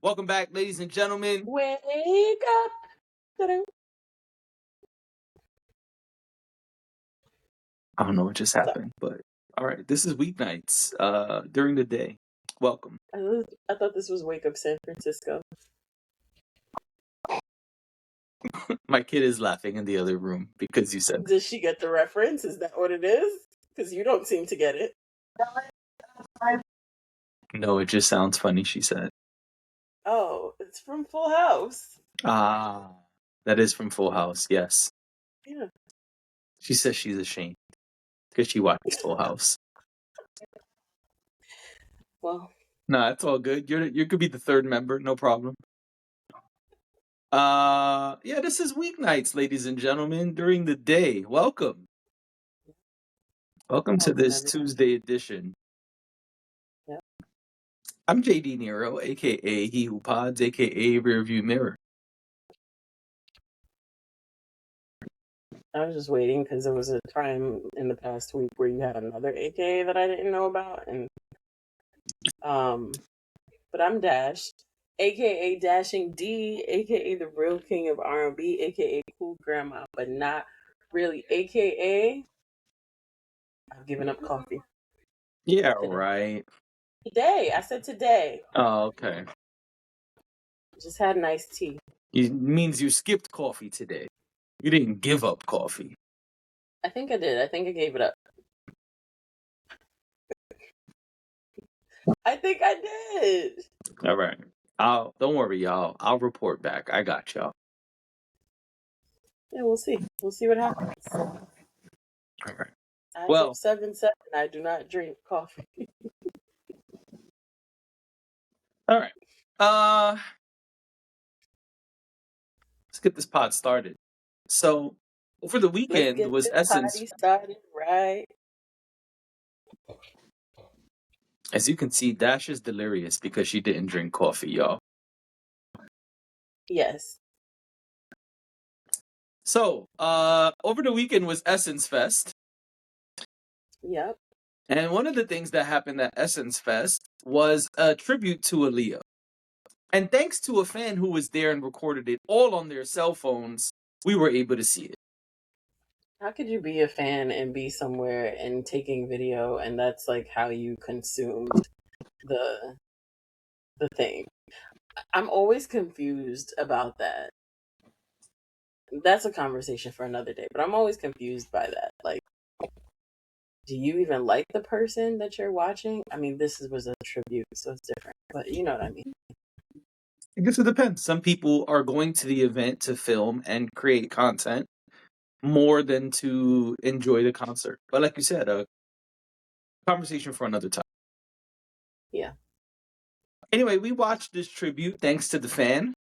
Welcome back, ladies and gentlemen. Wake up. Ta-da. I don't know what just happened, but all right. This is Weeknights during the day. Welcome. I thought this was Wake Up San Francisco. My kid is laughing in the other room because you said, Does she get the reference? Is that what it is? Because you don't seem to get it. no, it just sounds funny, she said. Oh, it's from Full House. Ah, that is from Full House, yes. Yeah. She says she's ashamed because she watches Full House. Well, Nah, it's all good. You could be the third member, no problem. Yeah, this is Weeknights, ladies and gentlemen, during the day. Welcome. Welcome to this everybody. Tuesday edition. Yep. I'm JD Nero, aka He Who Pods, aka Rearview Mirror. I was just waiting because there was a time in the past week where you had another AKA that I didn't know about, and but I'm Dash, aka Dashing D, aka the real king of R&B, aka Cool Grandma, but not really, aka I've given up coffee. Yeah, Today. right. Today, I said today. Oh, okay. Just had an iced tea. It means you skipped coffee today. You didn't give up coffee. I think I did. I think I gave it up. I think I did. All right. Don't worry, y'all. I'll report back. I got y'all. Yeah, we'll see. We'll see what happens. All right. As Well, of 7/7, I do not drink coffee. all right. Let's get this pod started. So, over the Let's weekend get was this Essence. party started right. As you can see, Dash is delirious because she didn't drink coffee, y'all. Yes. So, over the weekend was Essence Fest. Yep. And one of the things that happened at Essence Fest was a tribute to Aaliyah. And thanks to a fan who was there and recorded it all on their cell phones, we were able to see it. How could you be a fan and be somewhere and taking video, and that's like how you consumed the thing? I'm always confused about that. That's a conversation for another day, but I'm always confused by that. Like, do you even like the person that you're watching? I mean, this was a tribute, so it's different, but you know what I mean. I guess it depends. Some people are going to the event to film and create content more than to enjoy the concert. But like you said, a conversation for another time. Yeah. Anyway, we watched this tribute thanks to the fan.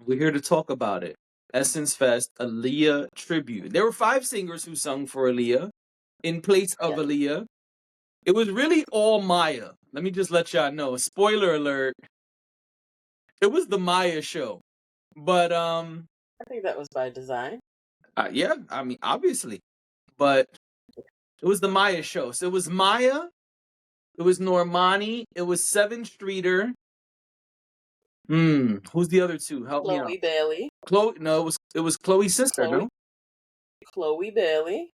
We're here to talk about it. Essence Fest Aaliyah tribute. There were 5 singers who sung for Aaliyah in place of Aaliyah. It was really all Maya. Let me just let y'all know. Spoiler alert. It was the Maya show. But I think that was by design. Yeah, I mean obviously. But it was the Maya show. So it was Maya, it was Normani, it was 7 Streeter. Who's the other two? Help me out. Chloe Bailey. Chloe, no, it was Chloe's sister, no? Chloe Bailey.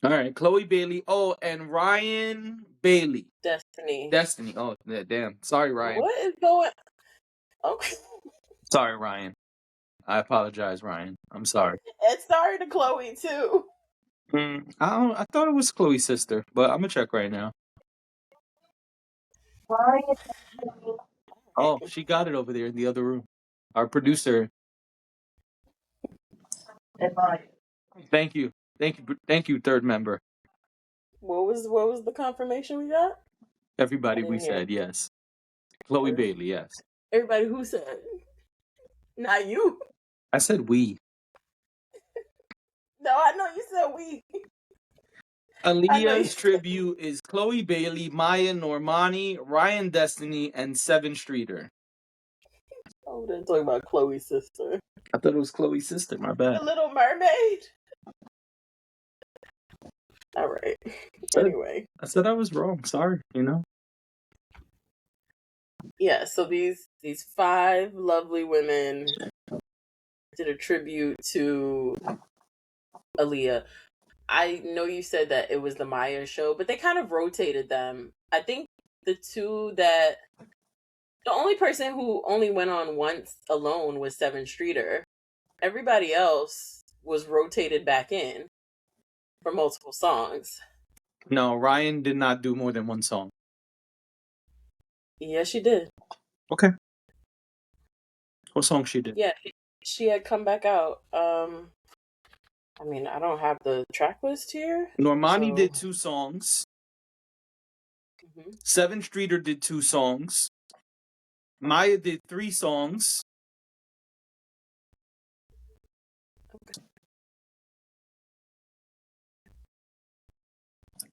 All right, Chloe Bailey. Oh, and Ryan Bailey. Destiny. Oh, yeah, damn. Sorry, Ryan. What is going? Okay. Sorry, Ryan. I apologize, Ryan. I'm sorry. And sorry to Chloe too. I thought it was Chloe's sister, but I'm gonna check right now. Oh, she got it over there in the other room. Our producer. Thank you, third member. What was the confirmation we got? Everybody we said yes. Chloe Bailey, yes. Everybody who said? Not you. I said we. No, I know you said we. Aaliyah's tribute is Chloe Bailey, Maya Normani, Ryan Destiny, and 7 Streeter. Oh, they're talking about Chloe's sister. I thought it was Chloe's sister, my bad. The Little Mermaid? All right. Anyway. I said I was wrong. Sorry, Yeah, so these five lovely women did a tribute to Aaliyah. I know you said that it was the Maya show, but they kind of rotated them. I think the only person who only went on once alone was Seven Streeter. Everybody else was rotated back in for multiple songs. No, Ryan did not do more than one song. Yeah, she did. Okay. What song she did? Yeah, she had come back out. I mean, I don't have the track list here. Normani So did 2 songs. mhm. Seven Streeter did 2 songs. Maya did 3 songs.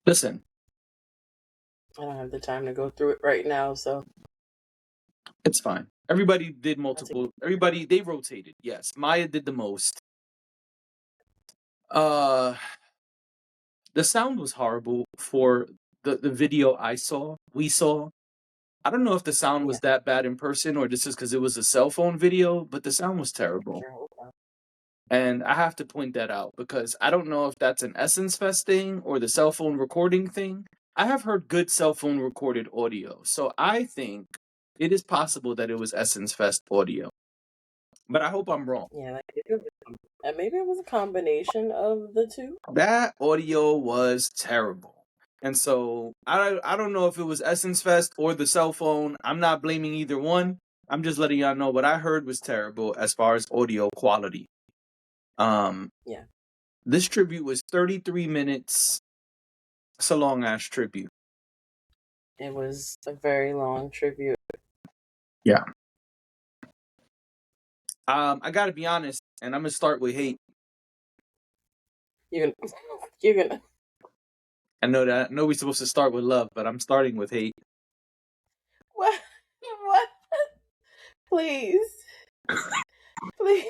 Listen, I don't have the time to go through it right now, so it's fine. Everybody did I'll take multiple. Everybody, they rotated. Yes, Maya did the most. Uh, the sound was horrible for the video we saw. I don't know if the sound yeah. was that bad in person or this is because it was a cell phone video, but the sound was terrible. Sure hope not. And I have to point that out because I don't know if that's an Essence Fest thing or the cell phone recording thing. I have heard good cell phone recorded audio, so I think it is possible that it was Essence Fest audio. But I hope I'm wrong. Yeah, maybe it was a combination of the two. That audio was terrible. And so I don't know if it was Essence Fest or the cell phone. I'm not blaming either one. I'm just letting y'all know what I heard was terrible as far as audio quality. Yeah, This tribute was 33 minutes. It's a long ass tribute. it was a very long tribute. Yeah. I gotta be honest, and I'm gonna start with hate. You're gonna, you're gonna. I know we're supposed to start with love, but I'm starting with hate. What? What? Please, please,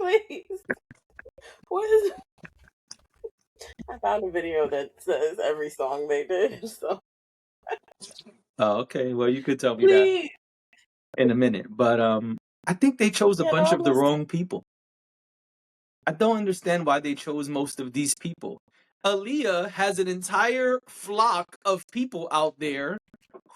please. What is? I found a video that says every song they did. So Oh, okay. Well, you could tell me that please, in a minute, but I think they chose a yeah, no, bunch I'm of the listening. wrong people. I don't understand why they chose most of these people. Aaliyah has an entire flock of people out there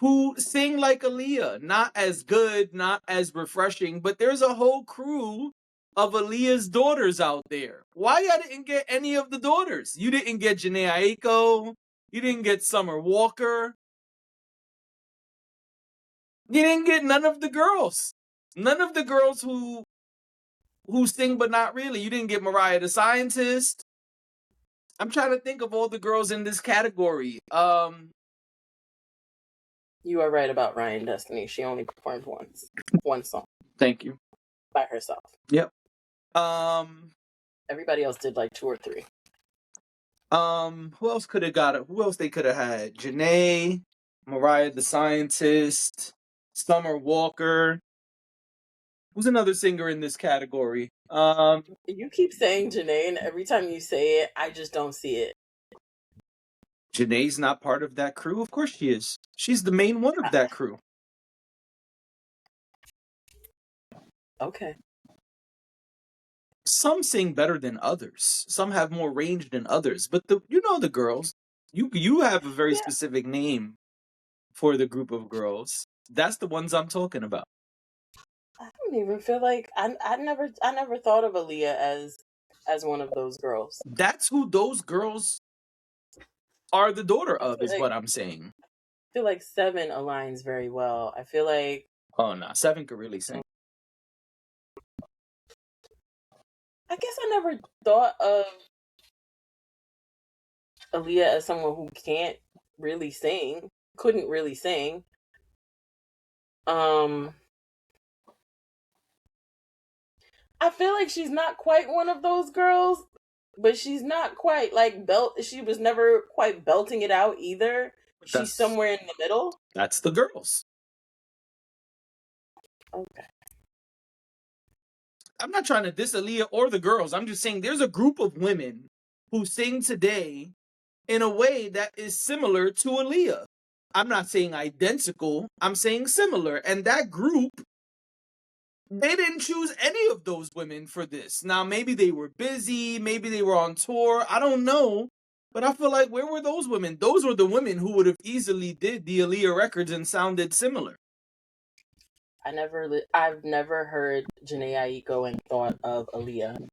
who sing like Aaliyah. Not as good, not as refreshing, but there's a whole crew of Aaliyah's daughters out there. Why y'all didn't get any of the daughters? You didn't get Janae Aiko. You didn't get Summer Walker. You didn't get none of the girls. None of the girls who sing but not really. You didn't get Mariah the Scientist. I'm trying to think of all the girls in this category. You are right about Ryan Destiny. She only performed one song Thank you. by herself. Yep. Everybody else did like 2 or 3. Who else could have got it? Who else they could have had? Janae, Mariah the Scientist, Summer Walker. Who's another singer in this category? You keep saying Janae, and every time you say it, I just don't see it. Janae's not part of that crew. Of course she is. She's the main one of that crew. Okay. Some sing better than others. Some have more range than others. But the girls. You have a very specific name for the group of girls. That's the ones I'm talking about. I don't even feel like I never thought of Aaliyah as one of those girls. That's who those girls are the daughter of, is Like, what I'm saying. I feel like Seven aligns very well. I feel like Oh no, Seven could really sing. I guess I never thought of Aaliyah as someone who couldn't really sing. I feel like she's not quite one of those girls, but she's not quite like she was never quite belting it out either. She's somewhere in the middle. That's the girls. Okay. I'm not trying to diss Aaliyah or the girls. I'm just saying there's a group of women who sing today in a way that is similar to Aaliyah. I'm not saying identical, I'm saying similar. And that group, they didn't choose any of those women for this. Now, maybe they were busy, maybe they were on tour, I don't know. But I feel like, where were those women? Those were the women who would have easily did the Aaliyah records and sounded similar. I've never heard Janae Aiko and thought of Aaliyah.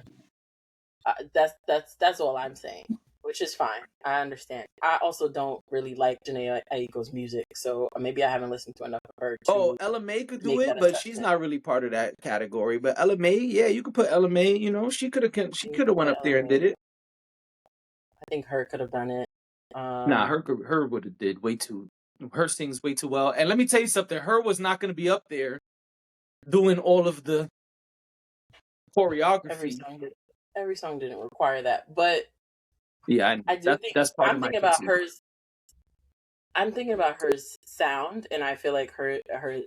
That's all I'm saying, which is fine. I understand. I also don't really like Janae Aiko's music, so maybe I haven't listened to enough of her Oh, to Ella May could do make that it, but she's assessment. not really part of that category. But Ella May, yeah, you could put Ella May. You know, she could have went up there and did it. I think her could have done it. Nah, her would have did way too. Her sings way too well. And let me tell you something. Her was not going to be up there doing all of the choreography. Every song didn't require that, but Yeah, I do think that's part of my critique. I'm thinking about her sound, and I feel like I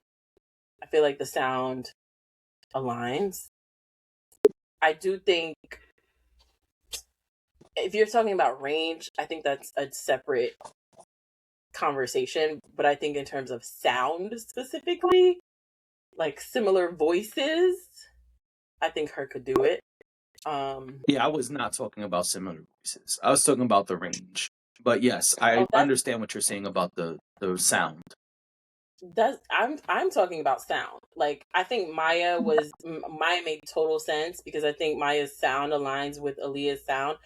feel like the sound aligns. I do think if you're talking about range, I think that's a separate conversation. But I think in terms of sound specifically, like similar voices, I think her could do it. Yeah, I was not talking about similar voices. I was talking about the range. But yes, I understand what you're saying about the sound. I'm talking about sound. Like, I think Maya made total sense because I think Maya's sound aligns with Aaliyah's sound.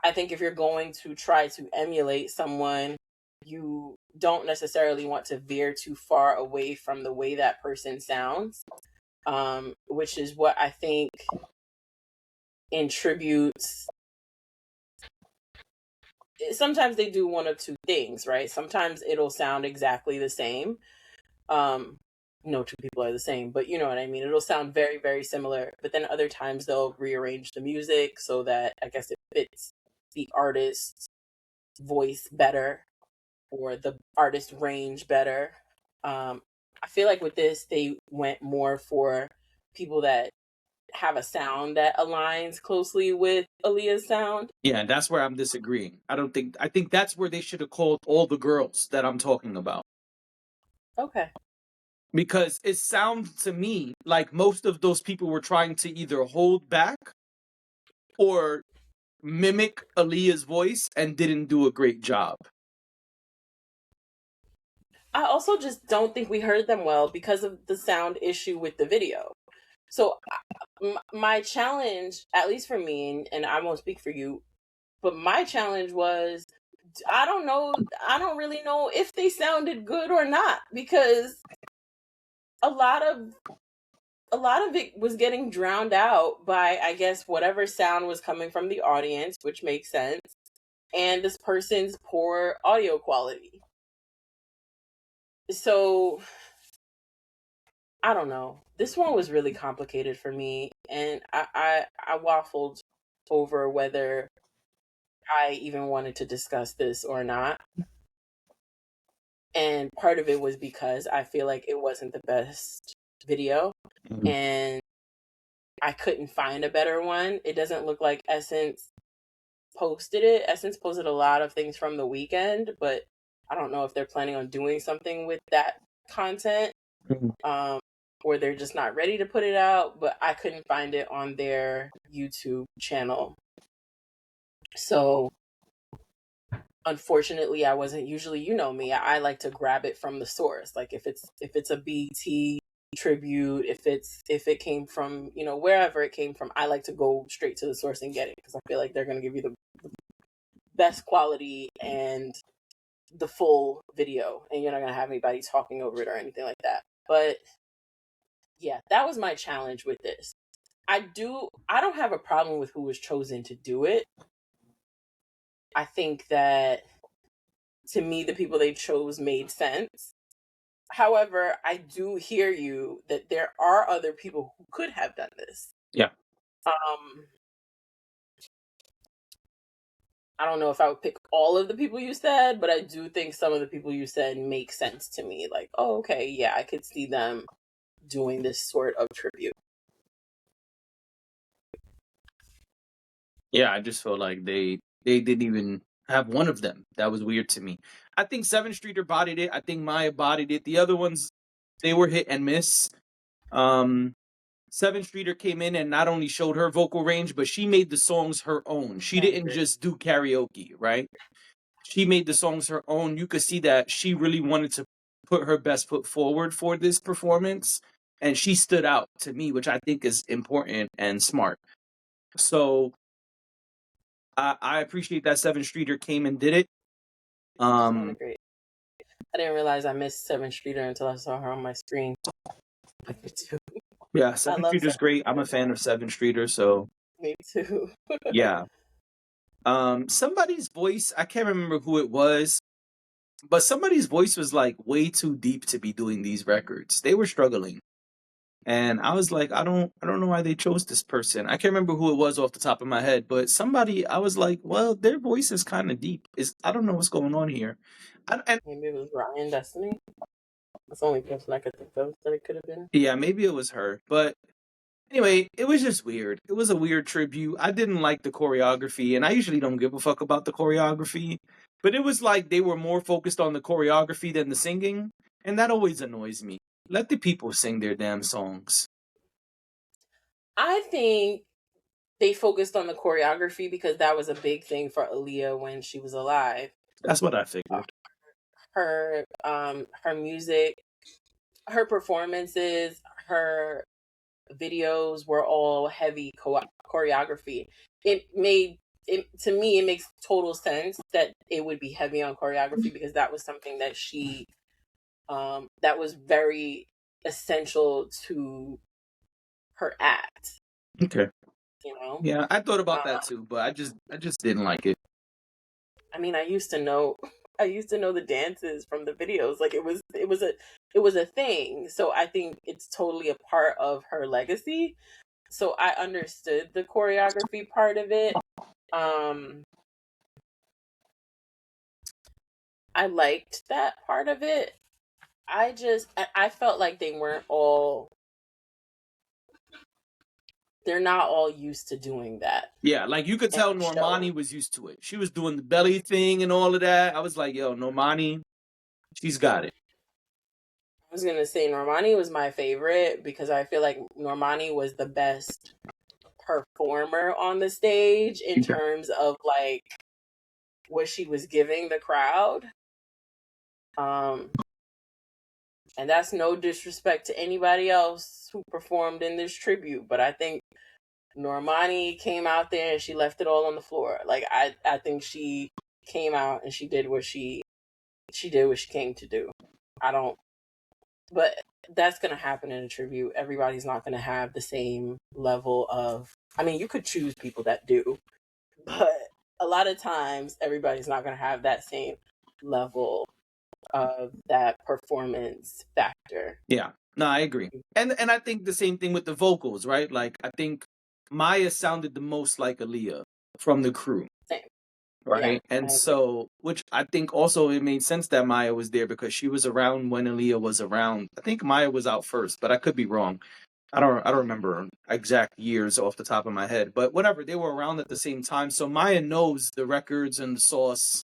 I think if you're going to try to emulate someone, you don't necessarily want to veer too far away from the way that person sounds, which is what I think in tributes. Sometimes they do one of two things, right? Sometimes it'll sound exactly the same. No two people are the same, but you know what I mean. It'll sound very, very similar. But then other times they'll rearrange the music so that I guess it fits the artist's voice better or the artist range better. I feel like with this they went more for people that have a sound that aligns closely with Aaliyah's sound. Yeah, and that's where I'm disagreeing. I think that's where they should have called all the girls that I'm talking about. Okay. Because it sounds to me like most of those people were trying to either hold back or mimic Aaliyah's voice and didn't do a great job. I also just don't think we heard them well because of the sound issue with the video. So my challenge, at least for me, and I won't speak for you, but my challenge was, I don't really know if they sounded good or not, because a lot of it was getting drowned out by, I guess, whatever sound was coming from the audience, which makes sense, and this person's poor audio quality. So I don't know. This one was really complicated for me, and I waffled over whether I even wanted to discuss this or not. And part of it was because I feel like it wasn't the best video, and I couldn't find a better one. It doesn't look like Essence posted it. Essence posted a lot of things from the weekend, but I don't know if they're planning on doing something with that content. Or they're just not ready to put it out, but I couldn't find it on their YouTube channel. So unfortunately, I wasn't, usually, you know me, I like to grab it from the source. Like if it's a BT tribute, if it came from, you know, wherever it came from, I like to go straight to the source and get it, because I feel like they're going to give you the best quality and the full video, and you're not going to have anybody talking over it or anything like that. But yeah, that was my challenge with this. I don't have a problem with who was chosen to do it. I think that, to me, the people they chose made sense. However, I do hear you that there are other people who could have done this. Yeah. I don't know if I would pick all of the people you said, but I do think some of the people you said make sense to me. Like, oh, okay, yeah, I could see them doing this sort of tribute. Yeah, I just felt like they didn't even I have one of them. That was weird to me. I think Seven Streeter bodied it. I think Maya bodied it. The other ones, they were hit and miss. Seven Streeter came in and not only showed her vocal range, but she made the songs her own. She I didn't agree. just do karaoke, right? She made the songs her own. You could see that she really wanted to put her best foot forward for this performance. And she stood out to me, which I think is important and smart. So I appreciate that Seven Streeter came and did it. She sounded great. I didn't realize I missed Seven Streeter until I saw her on my screen. Yeah, I Seven love Streeter's Seven great. I'm Streeter. a fan of Seven Streeter, so Me too. yeah. Somebody's voice, I can't remember who it was, but somebody's voice was like way too deep to be doing these records. They were struggling. And I was like, I don't know why they chose this person. I can't remember who it was off the top of my head, but somebody I was like, well, their voice is kind of deep. I don't know what's going on here. And Maybe it was Ryan Destiny. That's the only person I could think of that it could have been. yeah, maybe it was her. But anyway, it was just weird. It was a weird tribute. I didn't like the choreography, and I usually don't give a fuck about the choreography. But it was like they were more focused on the choreography than the singing, and that always annoys me. Let the people sing their damn songs. I think they focused on the choreography because that was a big thing for Aaliyah when she was alive. That's what I figured. Her music, her performances, her videos were all heavy choreography. It to me, it makes total sense that it would be heavy on choreography because that was something that she that was very essential to her act. Okay. You know, Yeah, I thought about that too, but I just didn't like it. I mean, I used to know the dances from the videos. Like it was a thing. So I think it's totally a part of her legacy. So I understood the choreography part of it. I liked that part of it. I felt like they're not all used to doing that. Yeah, like you could tell Normani was used to it. She was doing the belly thing and all of that. I was like, yo, Normani, she's got it. I was gonna say Normani was my favorite because I feel like Normani was the best performer on the stage in terms of like what she was giving the crowd. And that's no disrespect to anybody else who performed in this tribute, but I think Normani came out there and she left it all on the floor. Like I think she came out and she did what she came to do. But that's going to happen in a tribute. Everybody's not going to have the same level of, I mean, you could choose people that do, but a lot of times everybody's not going to have that same level of that performance factor. Yeah. No, I agree. And I think the same thing with the vocals, right? Like I think Maya sounded the most like Aaliyah from the crew. Same. Right. Yeah, and so, which I think also it made sense that Maya was there because she was around when Aaliyah was around. I think Maya was out first, but I could be wrong. I don't remember exact years off the top of my head, but whatever, they were around at the same time. So Maya knows the records and the sauce.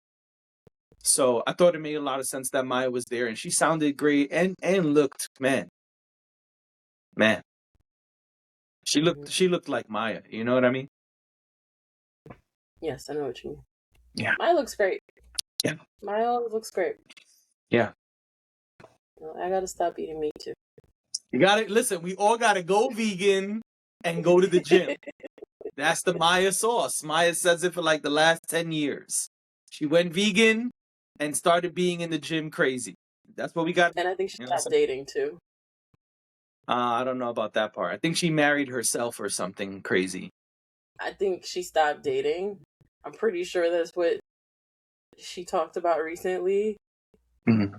So I thought it made a lot of sense that Maya was there and she sounded great and looked, man. She looked like Maya, you know what I mean? Yes, I know what you mean. Yeah. Maya looks great. Yeah. Maya always looks great. Yeah. I gotta stop eating meat too. You got it. Listen, we all got to go vegan and go to the gym. That's the Maya sauce. Maya says it for like the last 10 years. She went vegan and started being in the gym crazy. That's what we got. And I think she stopped dating too. I don't know about that part. I think she married herself or something crazy. I think she stopped dating. I'm pretty sure that's what she talked about recently. Mm-hmm.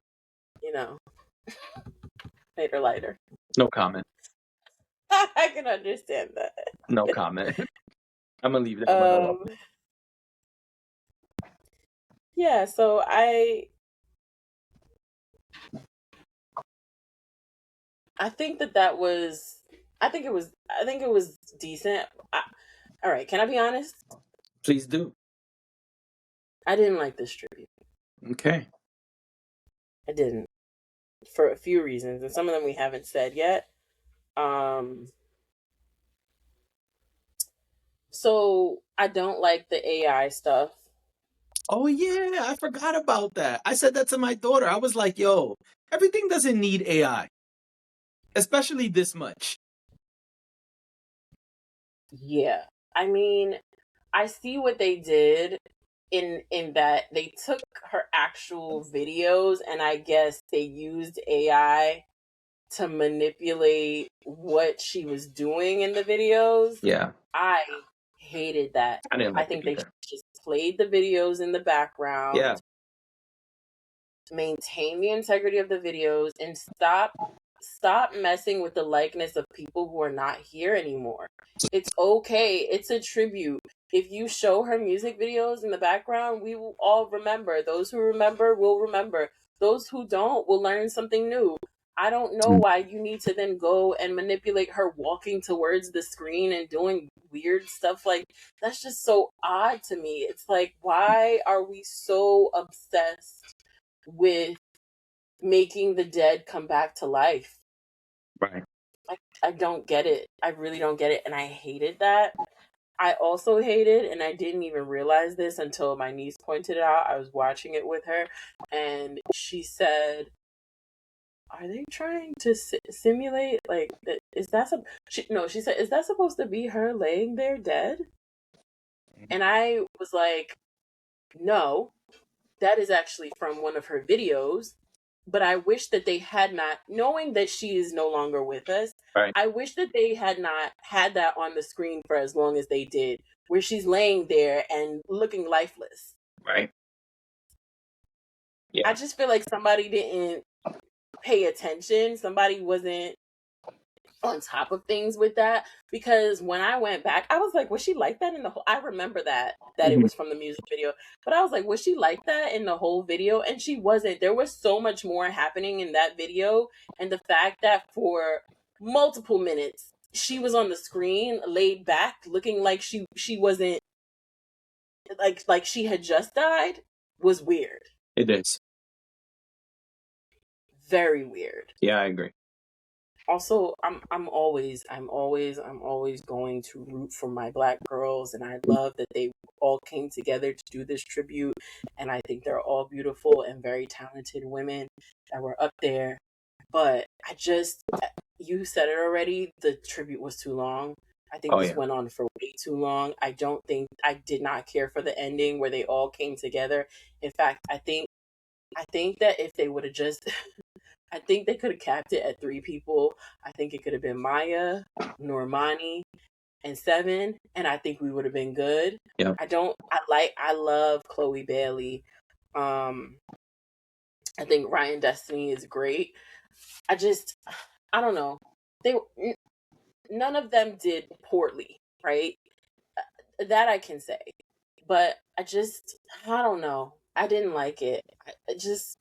You know, made her lighter. No comment. I can understand that. No comment. I'm gonna leave that one alone. Yeah, so I think that was I think it was decent. All right, can I be honest? Please do. I didn't like this tribute. Okay. I didn't, for a few reasons, and some of them we haven't said yet. So I don't like the AI stuff. Oh yeah, I forgot about that. I said that to my daughter. I was like, "Yo, everything doesn't need AI, especially this much." Yeah. I mean, I see what they did in that they took her actual videos and I guess they used AI to manipulate what she was doing in the videos. Yeah, I hated that. I didn't I like it think they either. just played the videos in the Yeah, background, maintain the integrity of the videos, and stop messing with the likeness of people who are not here anymore. It's okay. It's a tribute. If you show her music videos in the background, we will all remember. Those who remember will remember. Those who don't will learn something new. I don't know Mm. why you need to then go and manipulate her walking towards the screen and doing weird stuff. Like, that's just so odd to me. It's like, why are we so obsessed with making the dead come back to life? Right. I don't get it. I really don't get it. And I hated that. I also hated, and I didn't even realize this until my niece pointed it out. I was watching it with her, and she said, "Are they trying to simulate like is that some?" She said, "Is that supposed to be her laying there dead?" And I was like, "No, that is actually from one of her videos." But I wish that they had not, knowing that she is no longer with us, Right. I wish that they had not had that on the screen for as long as they did, where she's laying there and looking lifeless. Right. I Yeah. just feel like somebody didn't pay attention. Somebody wasn't on top of things with that, because when I went back, I was like, was she like that in the whole? I remember that it Mhm. was from the music video, but I was like, was she like that in the whole video? And she wasn't. There was so much more happening in that video, and the fact that for multiple minutes she was on the screen laid back looking like she wasn't, like she had just died, was weird. It is. Very weird. Yeah, I agree. Also, I'm always going to root for my black girls, and I love that they all came together to do this tribute, and I think they're all beautiful and very talented women that were up there. But you said it already, the tribute was too long. I think Oh this yeah. went on for way too long. I did not care for the ending where they all came together. In fact, I think that if they would have just I think they could have capped it at three people. I think it could have been Maya, Normani, and Seven, and I think we would have been good. Yeah. I love Chloe Bailey. Um, I think Ryan Destiny is great. I don't know. They none of them did poorly, right? That I can say, but I don't know. I didn't like it. I just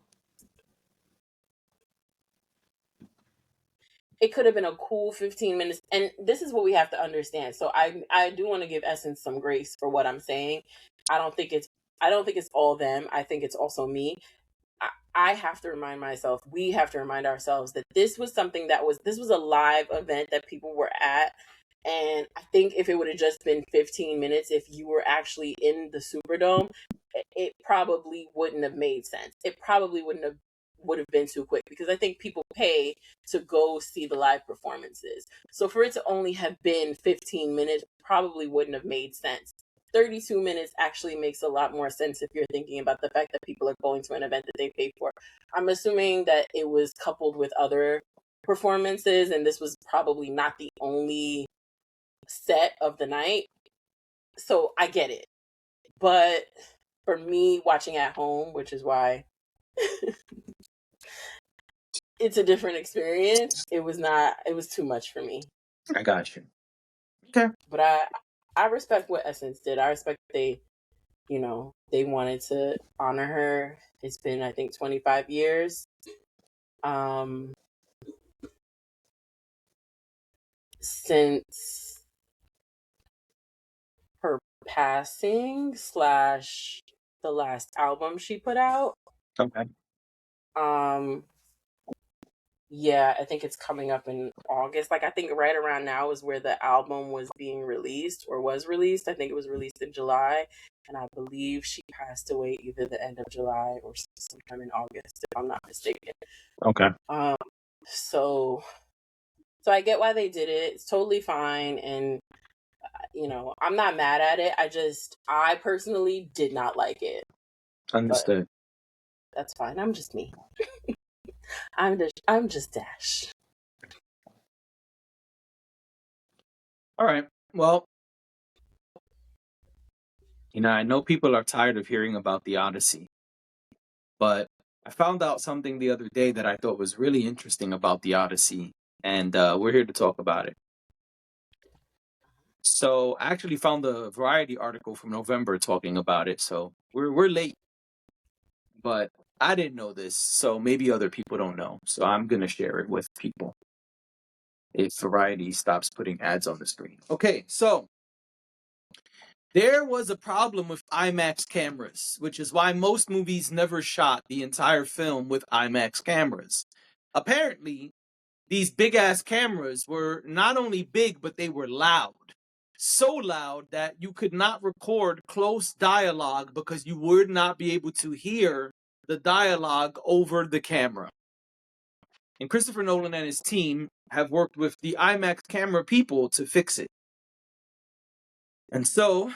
it could have been a cool 15 minutes, and this is what we have to understand. So I do want to give Essence some grace for what I'm saying. i don't think it's I don't think it's all them. I think it's also me. I have to remind myself, we have to remind ourselves that this was a live event that people were at. And I think if it would have just been 15 minutes, if you were actually in the Superdome, it probably wouldn't have made sense. It probably would have been too quick, because I think people pay to go see the live performances. So for it to only have been 15 minutes probably wouldn't have made sense. 32 minutes actually makes a lot more sense if you're thinking about the fact that people are going to an event that they paid for. I'm assuming that it was coupled with other performances, and this was probably not the only set of the night. So I get it. But for me, watching at home, which is why it's a different experience, it was too much for me. I got you. Okay. But I respect what Essence did. I respect they wanted to honor her. It's been, I think, 25 years um since her passing slash the last album she put out. Okay. Um, yeah, I think it's coming up in August. Like, I think right around now is where the album was being released or was released. I think it was released in July, and I believe she passed away either the end of July or sometime in August, if I'm not mistaken. Okay. Um, so so I get why they did it. It's totally fine, and I'm not mad at it. I personally did not like it, but Understood. that's fine. I'm just me. I'm just Dash. All right. Well, I know people are tired of hearing about the Odyssey, but I found out something the other day that I thought was really interesting about the Odyssey, and we're here to talk about it. So I actually found a Variety article from November talking about it. So we're late, but I didn't know this, so maybe other people don't know. So I'm gonna share it with people if Variety stops putting ads on the screen. Okay, so there was a problem with IMAX cameras, which is why most movies never shot the entire film with IMAX cameras. Apparently, these big ass cameras were not only big, but they were loud. So loud that you could not record close dialogue because you would not be able to hear the dialogue over the camera. And Christopher Nolan and his team have worked with the IMAX camera people to fix it. And so,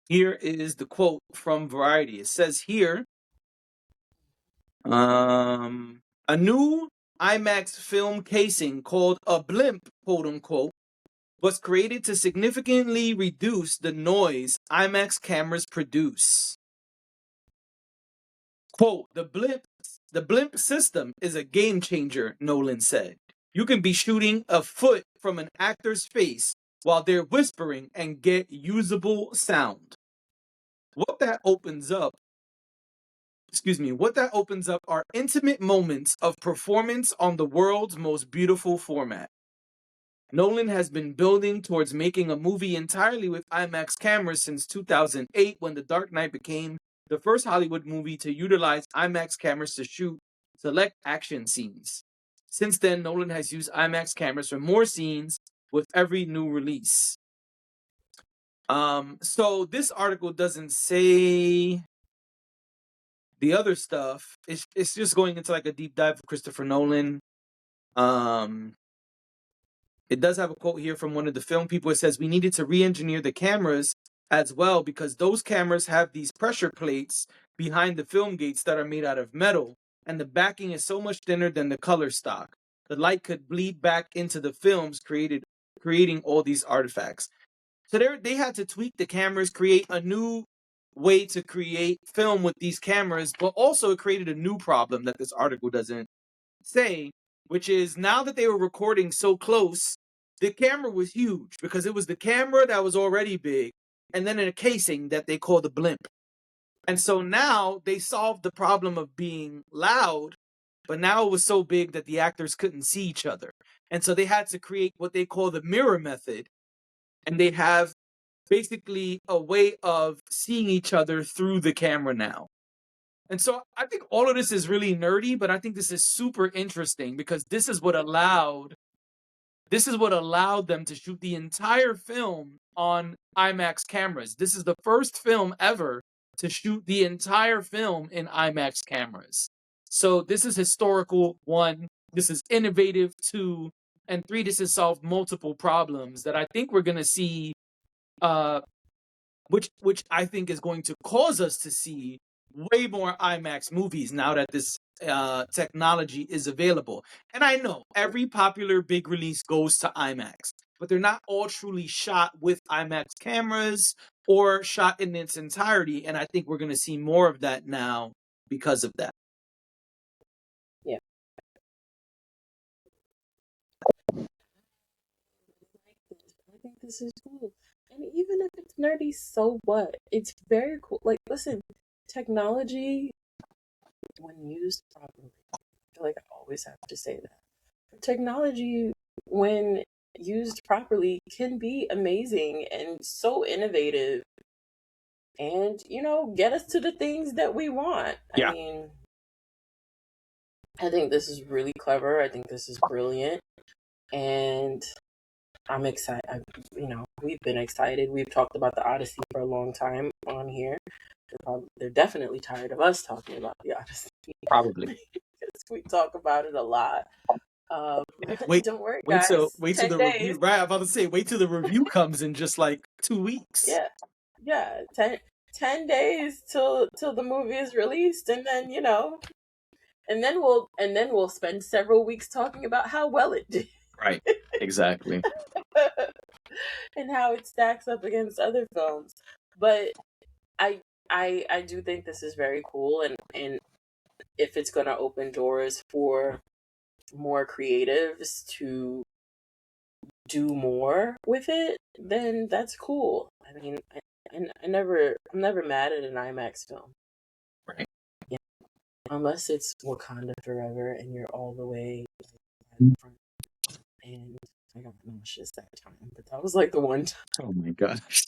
here is the quote from Variety. It says here, a new IMAX film casing called a blimp, quote unquote, was created to significantly reduce the noise IMAX cameras produce. Quote, the blimp system is a game changer, Nolan said. You can be shooting a foot from an actor's face while they're whispering and get usable sound. What that opens up are intimate moments of performance on the world's most beautiful format. Nolan has been building towards making a movie entirely with IMAX cameras since 2008, when The Dark Knight became the first Hollywood movie to utilize IMAX cameras to shoot select action scenes. Since then, Nolan has used IMAX cameras for more scenes with every new release. So this article doesn't say the other stuff. It's just going into like a deep dive of Christopher Nolan. It does have a quote here from one of the film people. It says, we needed to re-engineer the cameras as well because those cameras have these pressure plates behind the film gates that are made out of metal, and the backing is so much thinner than the color stock. The light could bleed back into the films, creating all these artifacts. So they had to tweak the cameras, create a new way to create film with these cameras, but also it created a new problem that this article doesn't say, which is now that they were recording so close, the camera was huge because it was the camera that was already big and then in a casing that they call the blimp. And so now they solved the problem of being loud, but now it was so big that the actors couldn't see each other. And so they had to create what they call the mirror method. And they have basically a way of seeing each other through the camera now. And so I think all of this is really nerdy, but I think this is super interesting because this is what allowed them to shoot the entire film on IMAX cameras. This is the first film ever to shoot the entire film in IMAX cameras. So this is historical, one. This is innovative, two. And three, this has solved multiple problems that I think we're going to see, which I think is going to cause us to see way more IMAX movies now that this technology is available. And I know every popular big release goes to IMAX, but they're not all truly shot with IMAX cameras or shot in its entirety. And I think we're going to see more of that now because of that. Yeah. I think this is cool. And even if it's nerdy, so what? It's very cool. Like, listen, technology, when used properly, I feel like I always have to say that. Technology, when used properly, can be amazing and so innovative. and, you know, get us to the things that we want. Yeah. I mean, I think this is really clever. I think this is brilliant. And I'm excited. You know, we've been excited. We've talked about the Odyssey for a long time on here. They're definitely tired of us talking about the Odyssey. Probably. Because we talk about it a lot. Wait, Don't worry, wait till guys. wait till 10 the days. review. Right, I'm about to say, wait till the review comes in just like 2 weeks. Yeah. Yeah. 10 days till the movie is released, and then, you know, and then we'll spend several weeks talking about how well it did. Right. Exactly. And how it stacks up against other films. But I do think this is very cool, and if it's going to open doors for more creatives to do more with it, then that's cool. I mean, I'm never mad at an IMAX film. Right. Yeah. Unless it's Wakanda Forever and you're all the way at the front. And I got nauseous that time, but that was like the one time. Oh my gosh.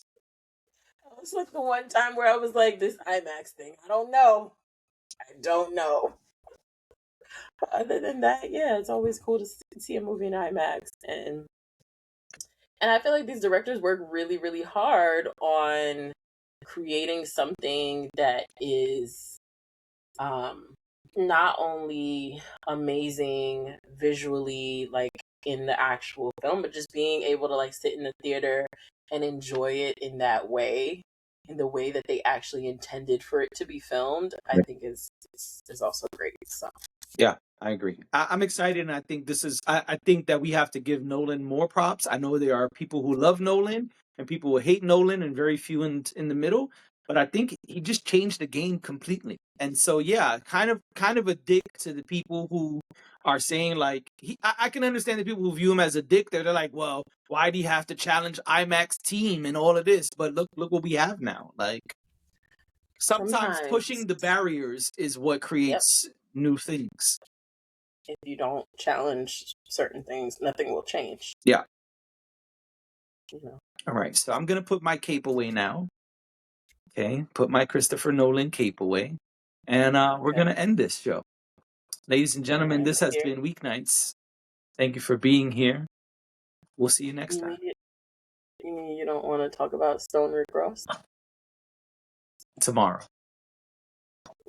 That was like the one time where I was like, this IMAX thing, I don't know. Other than that, yeah, it's always cool to see a movie in IMAX, and I feel like these directors work really, really hard on creating something that is not only amazing visually, like in the actual film, but just being able to like sit in the theater and enjoy it in that way, in the way that they actually intended for it to be filmed. I think is also great. So Yeah, I agree. I'm excited, and I think this is. I think that we have to give Nolan more props. I know there are people who love Nolan and people who hate Nolan, and very few in the middle. But I think he just changed the game completely. And so, yeah, kind of a dick to the people who are saying like I can understand the people who view him as a dick. They're like, well, why do you have to challenge IMAX team and all of this? But look what we have now. Like sometimes sometimes, pushing the barriers is what yep, creates new things. if you don't challenge certain things, nothing will change. Yeah. You know. All right. So I'm going to put my cape away now. Okay. Put my Christopher Nolan cape away. And we're Okay. going to end this show. Ladies and All gentlemen, right. this has Here. been Weeknights. Thank you for being here. We'll see you next time. You mean you don't want to talk about Stone Rick Ross? Tomorrow.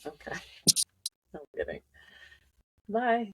Okay. I'm kidding. Bye.